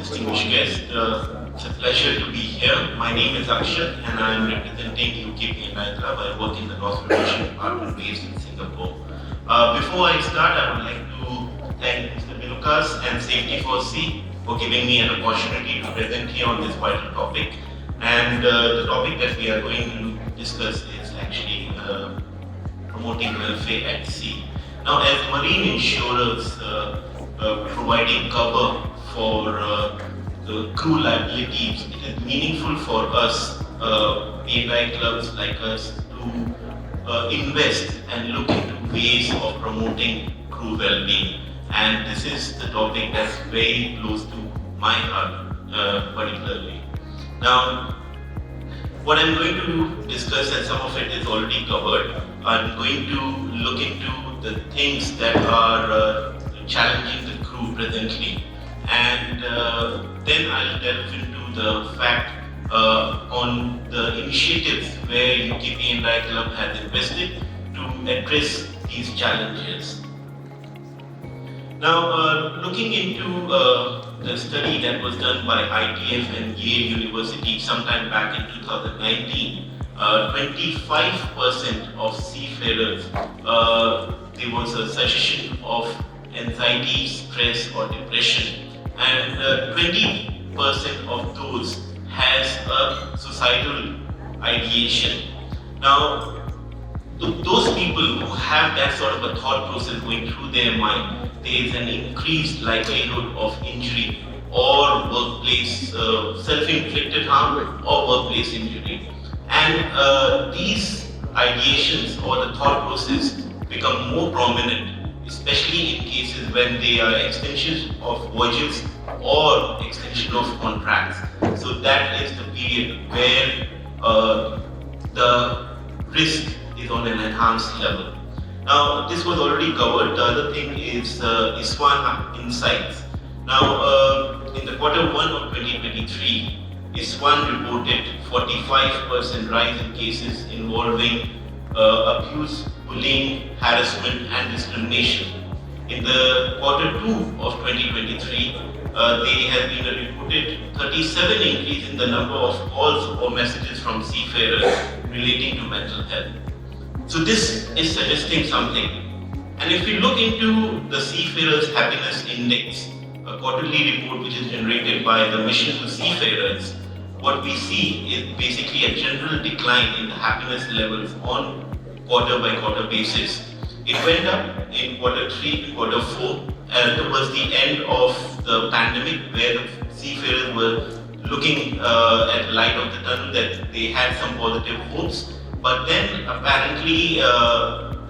distinguished guests. It's a pleasure to be here. My name is Akshat and I am representing UK P&I Club. I work in the North Relation Department based in Singapore. Before I start, I would like to thank Mr. Minukas and SAFETY4SEA for giving me an opportunity to present here on this vital topic. And the topic that we are going to discuss is actually promoting welfare at sea. Now, as marine insurers providing cover for the crew liabilities, it is meaningful for us, P&I clubs like us, to invest and look into ways of promoting crew well-being. And this is the topic that's very close to my heart, particularly. Now, what I'm going to discuss, and some of it is already covered, I'm going to look into the things that are challenging the crew presently, and then I'll delve into the fact on the initiatives where UK P&I Club has invested to address these challenges. Now, looking into the study that was done by ITF and Yale University sometime back in 2019, 25% of seafarers, there was a suggestion of anxiety, stress or depression, and 20% of those has a suicidal ideation. Now, those people who have that sort of a thought process going through their mind, there is an increased likelihood of injury or workplace self-inflicted harm or workplace injury. And these ideations or the thought process become more prominent, especially in cases when they are extensions of voyages or extension of contracts. So that is the period where the risk is on an enhanced level. Now, this was already covered. The other thing is ISWAN insights. Now, in the quarter 1 of 2023, ISWAN reported 45% rise in cases involving abuse, bullying, harassment, and discrimination. In the quarter 2 of 2023, there has been a reported 37% increase in the number of calls or messages from seafarers relating to mental health. So this is suggesting something. And if we look into the Seafarers Happiness Index, a quarterly report which is generated by the Mission to Seafarers, what we see is basically a general decline in the happiness levels on quarter by quarter basis. It went up in quarter 3 to quarter 4 towards the end of the pandemic, where the seafarers were looking at the light of the tunnel, that they had some positive hopes. But then apparently,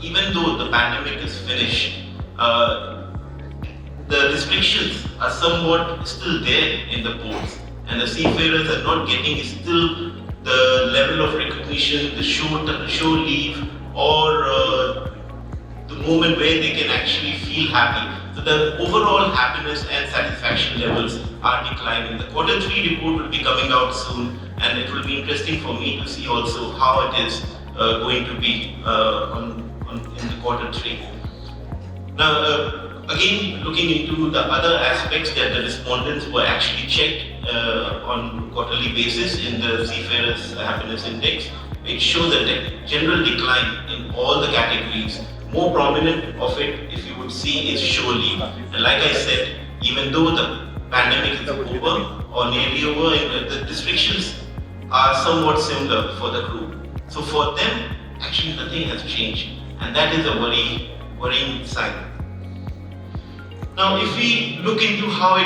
even though the pandemic is finished, the restrictions are somewhat still there in the ports, and the seafarers are not getting still the level of recognition, the show leave, or the moment where they can actually feel happy. So the overall happiness and satisfaction levels are declining. The quarter 3 report will be coming out soon, and it will be interesting for me to see also how it is going to be in the quarter 3. Now, again, looking into the other aspects that the respondents were actually checked on quarterly basis in the Seafarers Happiness Index, it shows a general decline in all the categories. More prominent of it, if you would see, is shore leave. And like I said, even though the pandemic is over or nearly over, the restrictions are somewhat similar for the crew. So for them, actually nothing has changed, and that is a worrying sign. Now, if we look into how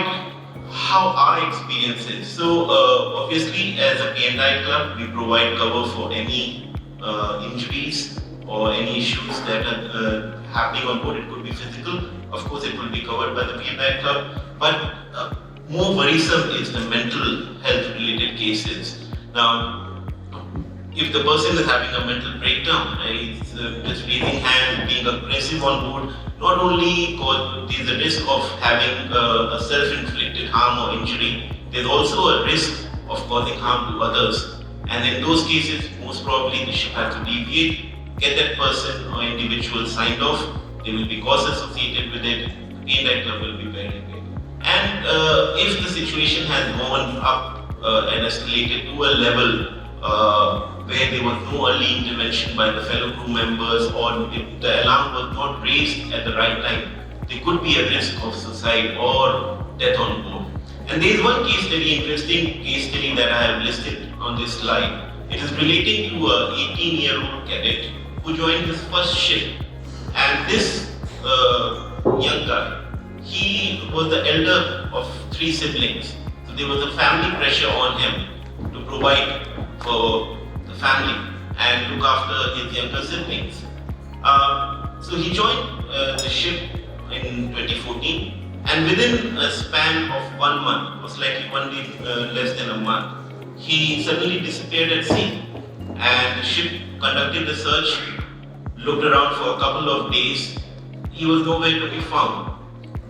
our experience is, so obviously as a P&I club, we provide cover for any injuries or any issues that are happening on board. It could be physical, of course it will be covered by the P&I club, but more worrisome is the mental health related cases. Now, if the person is having a mental breakdown, he's just raising hand, being aggressive on board, not only there's a risk of having a self-inflicted harm or injury, there's also a risk of causing harm to others. And in those cases, most probably the ship has to deviate, get that person or individual signed off. There will be costs associated with it. The P&I club will be bearing it. And if the situation has gone up and escalated to a level where there was no early intervention by the fellow crew members, or if the alarm was not raised at the right time, there could be a risk of suicide or death on board. And there is one case study, interesting case study that I have listed on this slide. It is relating to a 18-year-old cadet who joined his first ship. And this young guy, he was the elder of 3 siblings. So there was a family pressure on him to provide for the family and look after his younger siblings. So he joined the ship in 2014. And within a span of 1 month, or slightly 1 day less than a month, he suddenly disappeared at sea. And the ship conducted the search, looked around for a couple of days. He was nowhere to be found.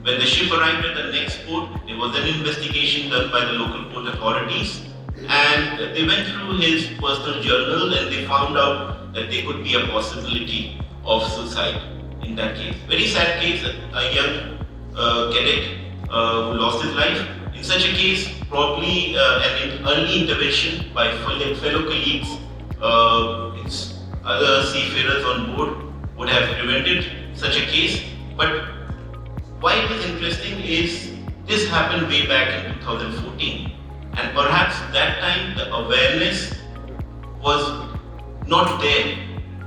When the ship arrived at the next port, there was an investigation done by the local port authorities. And they went through his personal journal and they found out that there could be a possibility of suicide in that case. Very sad case, a young cadet who lost his life. In such a case, probably an early intervention by fellow colleagues, other seafarers on board would have prevented such a case. But why it is interesting is this happened way back in 2014, and perhaps that time the awareness was not there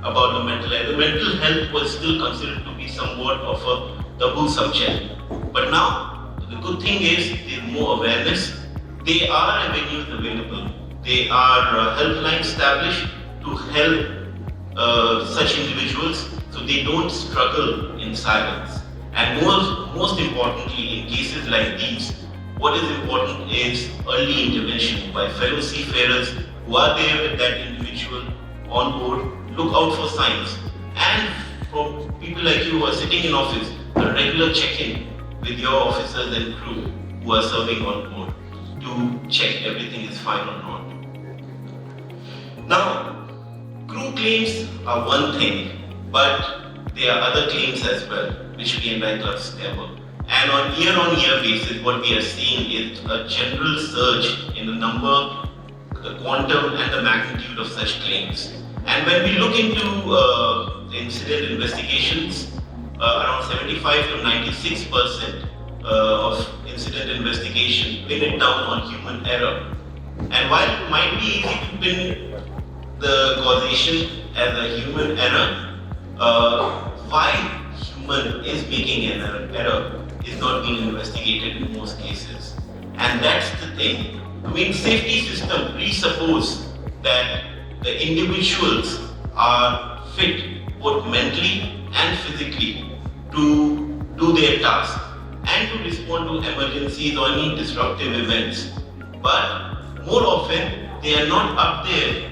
about the mental health. The mental health was still considered to be somewhat of a taboo subject. But now, the good thing is there is more awareness. There are avenues available. There are helplines established to help such individuals so they don't struggle in silence. And most importantly, in cases like these, what is important is early intervention by fellow seafarers who are there with that individual on board. Look out for signs. And for people like you who are sitting in office, a regular check-in with your officers and crew who are serving on board to check everything is fine or not. Now, crew claims are one thing, but there are other claims as well, which P&I clubs cover. And on year-on-year basis, what we are seeing is a general surge in the number, the quantum and the magnitude of such claims. And when we look into the incident investigations, around 75 to 96% of incident investigation pin it down on human error. And while it might be easy to pin the causation as a human error, why human is making an error is not being investigated in most cases. And that's the thing. I mean, safety system presuppose that the individuals are fit both mentally and physically to do their task and to respond to emergencies or any disruptive events. But more often, they are not up there.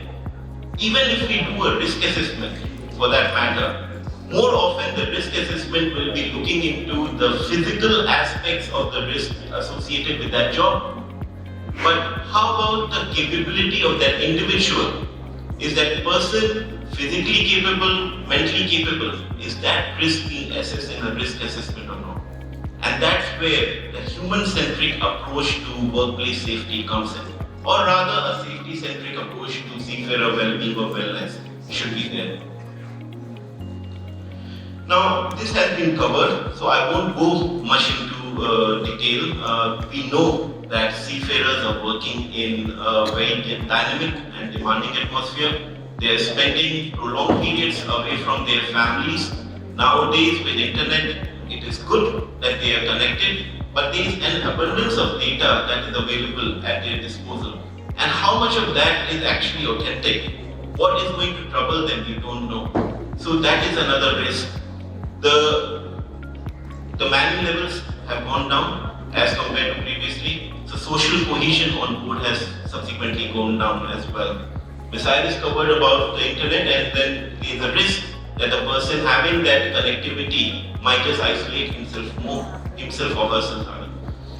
Even if we do a risk assessment, for that matter, more often the risk assessment will be looking into the physical aspects of the risk associated with that job. But how about the capability of that individual? Is that person physically capable, mentally capable? Is that risk being assessed in a risk assessment or not? And that's where the human-centric approach to workplace safety comes in. Or rather, a safety-centric approach to seafarer well-being or wellness should be there. Now, this has been covered, so I won't go much into detail. We know that seafarers are working in a very dynamic and demanding atmosphere. They are spending prolonged periods away from their families. Nowadays, with internet, it is good that they are connected, but there is an abundance of data that is available at their disposal. And how much of that is actually authentic? What is going to trouble them, you don't know. So that is another risk. The manning levels have gone down as compared to previously. So social cohesion on board has subsequently gone down as well. Besides, covered about the internet, and then there is a risk that the person having that connectivity might just isolate himself or herself.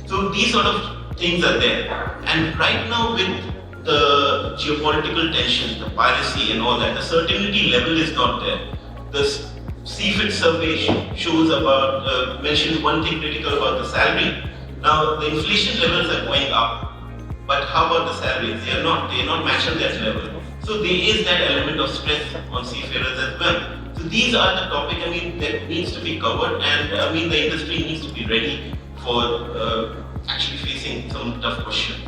So these sort of things are there. And right now with the geopolitical tensions, the piracy and all that, the certainty level is not there. The CFIT survey shows about, mentions one thing critical about the salary. Now the inflation levels are going up, but how about the salaries? They are not matching that level. So there is that element of stress on seafarers as well. So these are the topics that needs to be covered, and the industry needs to be ready for actually facing some tough questions.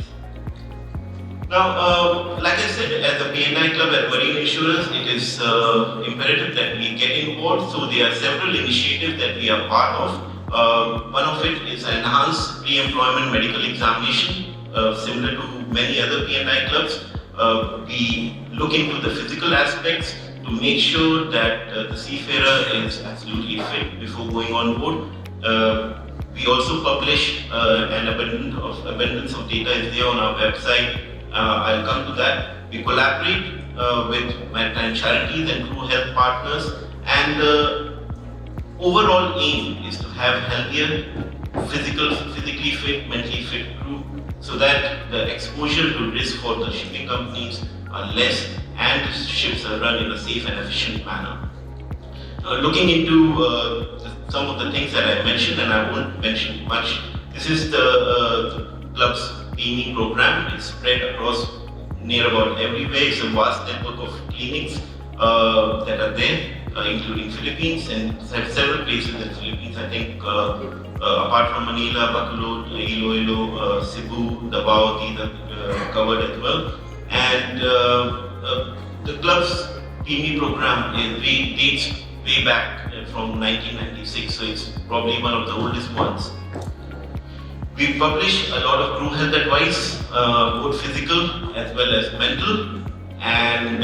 Now, like I said, as a P&I club at Marine Insurance, it is imperative that we get involved. So there are several initiatives that we are part of. One of it is enhanced pre-employment medical examination, similar to many other P&I clubs. We look into the physical aspects to make sure that the seafarer is absolutely fit before going on board. We also publish an abundance of data is there on our website. I'll come to that. We collaborate with maritime charities and crew health partners, and the overall aim is to have healthier, physically fit, mentally fit crew, so that the exposure to risk for the shipping companies are less and the ships are run in a safe and efficient manner. Looking into some of the things that I mentioned, and I won't mention much, this is the club's cleaning program. It's spread across near about everywhere. It's a vast network of clinics that are there, including Philippines and several places in Philippines. I think apart from Manila, Bacolod, Iloilo, Cebu, Davao, these are covered as well. And the club's cleaning program dates way back from 1996, so it's probably one of the oldest ones. We publish a lot of crew health advice, both physical as well as mental, and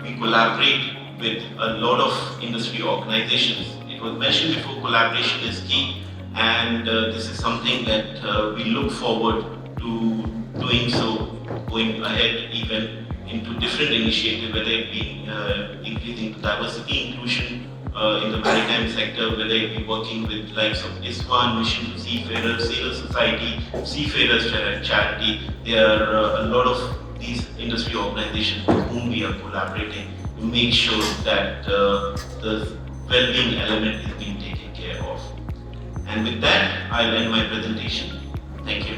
we collaborate with a lot of industry organizations. It was mentioned before, collaboration is key, and this is something that we look forward to doing so, going ahead even into different initiatives, whether it be increasing diversity inclusion in the maritime sector, whether it be working with likes of ISWA, Mission to Seafarers, Sailor Society, Seafarers Charity. There are a lot of these industry organizations with whom we are collaborating to make sure that the well-being element is being taken care of. And with that, I'll end my presentation. Thank you.